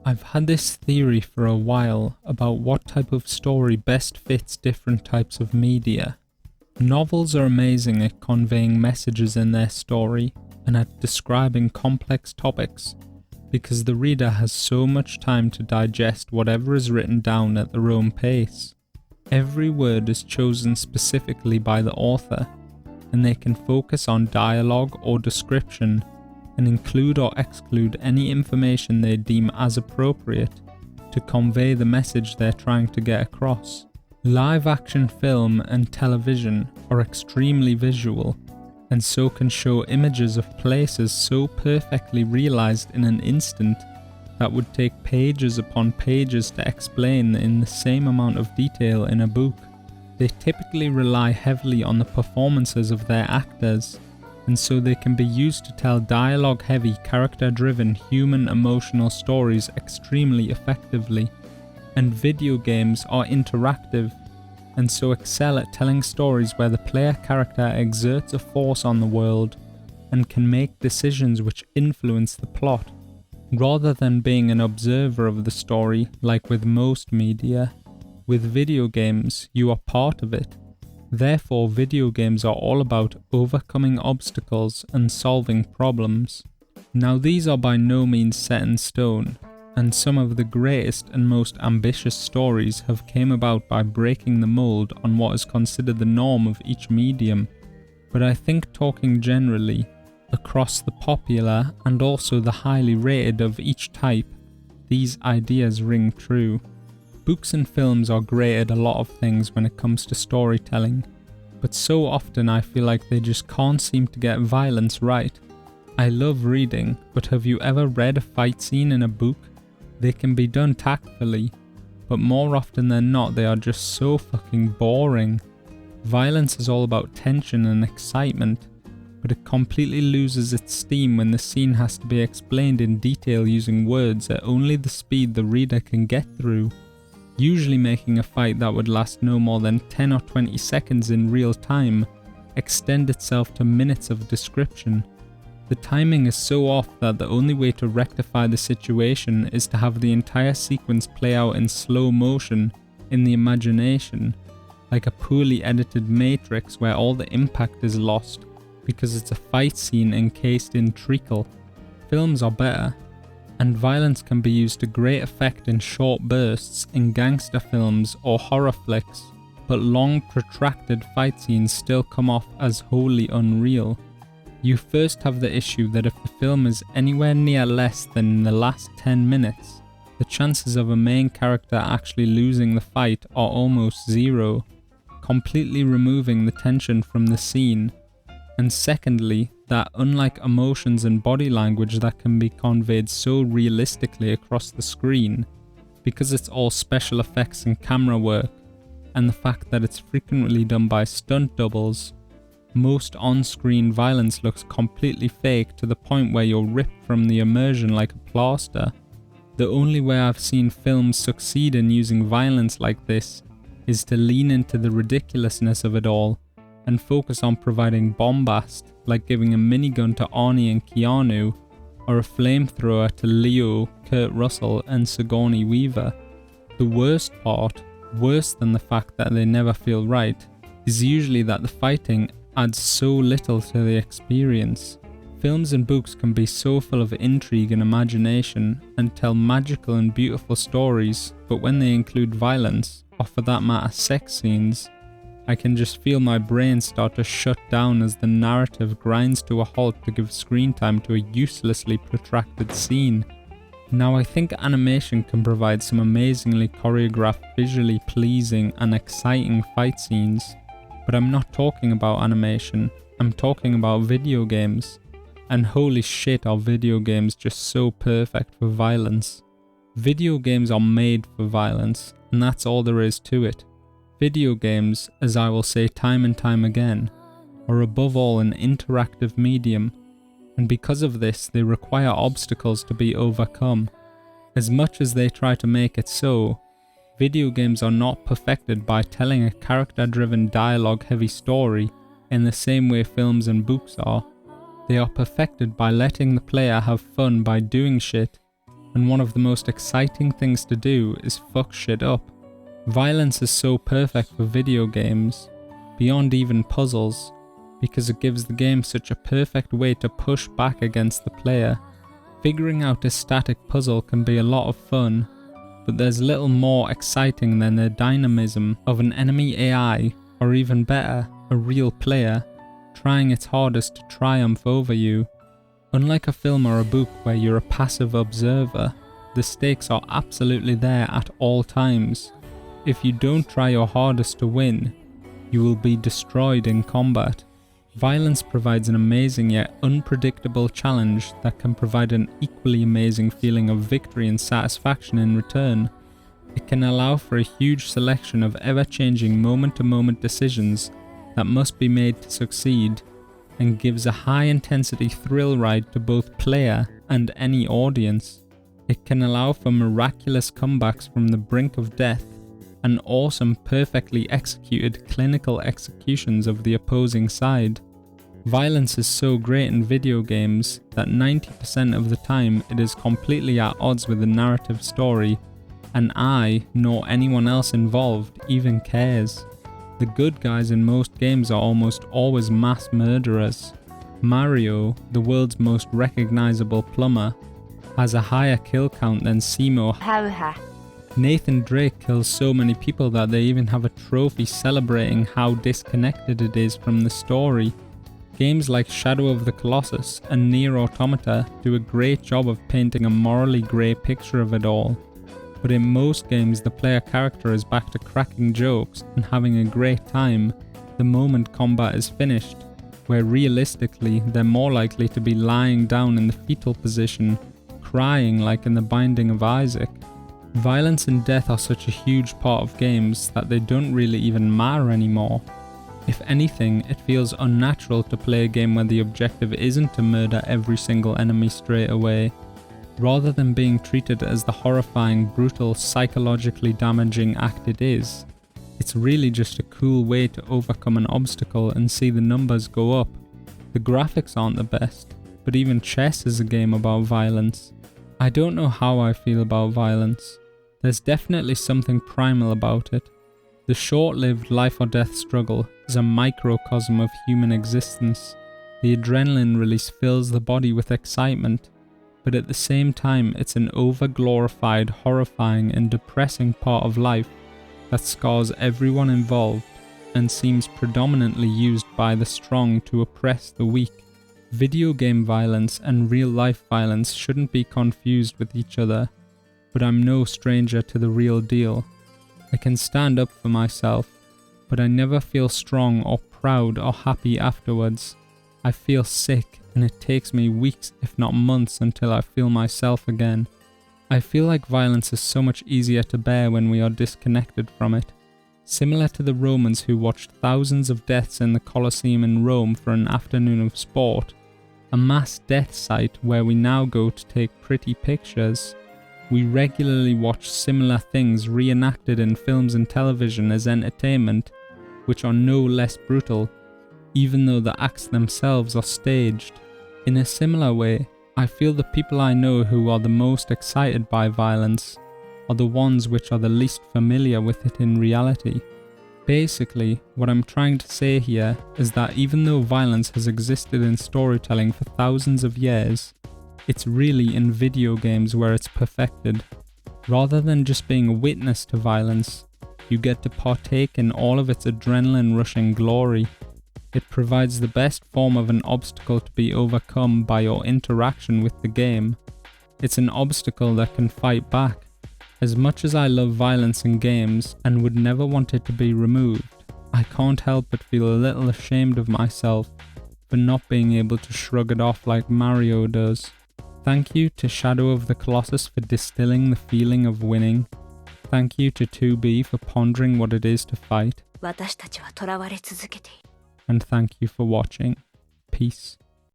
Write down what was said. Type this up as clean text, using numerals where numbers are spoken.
I've had this theory for a while about what type of story best fits different types of media. Novels are amazing at conveying messages in their story and at describing complex topics because the reader has so much time to digest whatever is written down at their own pace. Every word is chosen specifically by the author, and they can focus on dialogue or description and include or exclude any information they deem as appropriate to convey the message they're trying to get across. Live action film and television are extremely visual, and so can show images of places so perfectly realized in an instant that would take pages upon pages to explain in the same amount of detail in a book. They typically rely heavily on the performances of their actors, and so they can be used to tell dialogue-heavy, character-driven, human emotional stories extremely effectively. And video games are interactive, and so excel at telling stories where the player character exerts a force on the world and can make decisions which influence the plot, rather than being an observer of the story like with most media. With video games, you are part of it. Therefore, video games are all about overcoming obstacles and solving problems. Now, these are by no means set in stone, and some of the greatest and most ambitious stories have came about by breaking the mold on what is considered the norm of each medium. But I think talking generally, across the popular and also the highly rated of each type, these ideas ring true. Books and films are great at a lot of things when it comes to storytelling, but so often I feel like they just can't seem to get violence right. I love reading, but have you ever read a fight scene in a book? They can be done tactfully, but more often than not they are just so fucking boring. Violence is all about tension and excitement, but it completely loses its steam when the scene has to be explained in detail using words at only the speed the reader can get through, usually making a fight that would last no more than 10 or 20 seconds in real time extend itself to minutes of description. The timing is so off that the only way to rectify the situation is to have the entire sequence play out in slow motion in the imagination, like a poorly edited Matrix where all the impact is lost because it's a fight scene encased in treacle. Films are better, and violence can be used to great effect in short bursts in gangster films or horror flicks, but long protracted fight scenes still come off as wholly unreal. You first have the issue that if the film is anywhere near less than in the last 10 minutes, the chances of a main character actually losing the fight are almost zero, completely removing the tension from the scene. And secondly, that unlike emotions and body language that can be conveyed so realistically across the screen, because it's all special effects and camera work, and the fact that it's frequently done by stunt doubles, most on-screen violence looks completely fake to the point where you're ripped from the immersion like a plaster. The only way I've seen films succeed in using violence like this is to lean into the ridiculousness of it all and focus on providing bombast, like giving a minigun to Arnie and Keanu, or a flamethrower to Leo, Kurt Russell and Sigourney Weaver. The worst part, worse than the fact that they never feel right, is usually that the fighting adds so little to the experience. Films and books can be so full of intrigue and imagination and tell magical and beautiful stories, but when they include violence, or for that matter sex scenes, I can just feel my brain start to shut down as the narrative grinds to a halt to give screen time to a uselessly protracted scene. Now I think animation can provide some amazingly choreographed, visually pleasing and exciting fight scenes, but I'm not talking about animation, I'm talking about video games. And holy shit, are video games just so perfect for violence. Video games are made for violence, and that's all there is to it. Video games, as I will say time and time again, are above all an interactive medium, and because of this they require obstacles to be overcome. As much as they try to make it so, video games are not perfected by telling a character-driven dialogue-heavy story in the same way films and books are. They are perfected by letting the player have fun by doing shit, and one of the most exciting things to do is fuck shit up. Violence is so perfect for video games, beyond even puzzles, because it gives the game such a perfect way to push back against the player. Figuring out a static puzzle can be a lot of fun, but there's little more exciting than the dynamism of an enemy AI, or even better, a real player, trying its hardest to triumph over you. Unlike a film or a book where you're a passive observer, the stakes are absolutely there at all times. If you don't try your hardest to win, you will be destroyed in combat. Violence provides an amazing yet unpredictable challenge that can provide an equally amazing feeling of victory and satisfaction in return. It can allow for a huge selection of ever-changing moment-to-moment decisions that must be made to succeed, and gives a high-intensity thrill ride to both player and any audience. It can allow for miraculous comebacks from the brink of death, and awesome, perfectly executed clinical executions of the opposing side. Violence is so great in video games that 90% of the time it is completely at odds with the narrative story, and I, nor anyone else involved, even cares. The good guys in most games are almost always mass murderers. Mario, the world's most recognizable plumber, has a higher kill count than Simo. Nathan Drake kills so many people that they even have a trophy celebrating how disconnected it is from the story. Games like Shadow of the Colossus and Nier Automata do a great job of painting a morally grey picture of it all. But in most games the player character is back to cracking jokes and having a great time the moment combat is finished, where realistically they're more likely to be lying down in the fetal position, crying like in The Binding of Isaac. Violence and death are such a huge part of games that they don't really even matter anymore. If anything, it feels unnatural to play a game where the objective isn't to murder every single enemy straight away, rather than being treated as the horrifying, brutal, psychologically damaging act it is. It's really just a cool way to overcome an obstacle and see the numbers go up. The graphics aren't the best, but even chess is a game about violence. I don't know how I feel about violence. There's definitely something primal about it. The short-lived life or death struggle is a microcosm of human existence. The adrenaline release fills the body with excitement, but at the same time it's an over-glorified, horrifying and depressing part of life that scars everyone involved and seems predominantly used by the strong to oppress the weak. Video game violence and real-life violence shouldn't be confused with each other, but I'm no stranger to the real deal. I can stand up for myself, but I never feel strong or proud or happy afterwards. I feel sick, and it takes me weeks if not months until I feel myself again. I feel like violence is so much easier to bear when we are disconnected from it. Similar to the Romans who watched thousands of deaths in the Colosseum in Rome for an afternoon of sport, a mass death site where we now go to take pretty pictures. We regularly watch similar things reenacted in films and television as entertainment, which are no less brutal, even though the acts themselves are staged. In a similar way, I feel the people I know who are the most excited by violence are the ones which are the least familiar with it in reality. Basically, what I'm trying to say here is that even though violence has existed in storytelling for thousands of years, it's really in video games where it's perfected. Rather than just being a witness to violence, you get to partake in all of its adrenaline-rushing glory. It provides the best form of an obstacle to be overcome by your interaction with the game. It's an obstacle that can fight back. As much as I love violence in games and would never want it to be removed, I can't help but feel a little ashamed of myself for not being able to shrug it off like Mario does. Thank you to Shadow of the Colossus for distilling the feeling of winning. Thank you to 2B for pondering what it is to fight. And thank you for watching. Peace.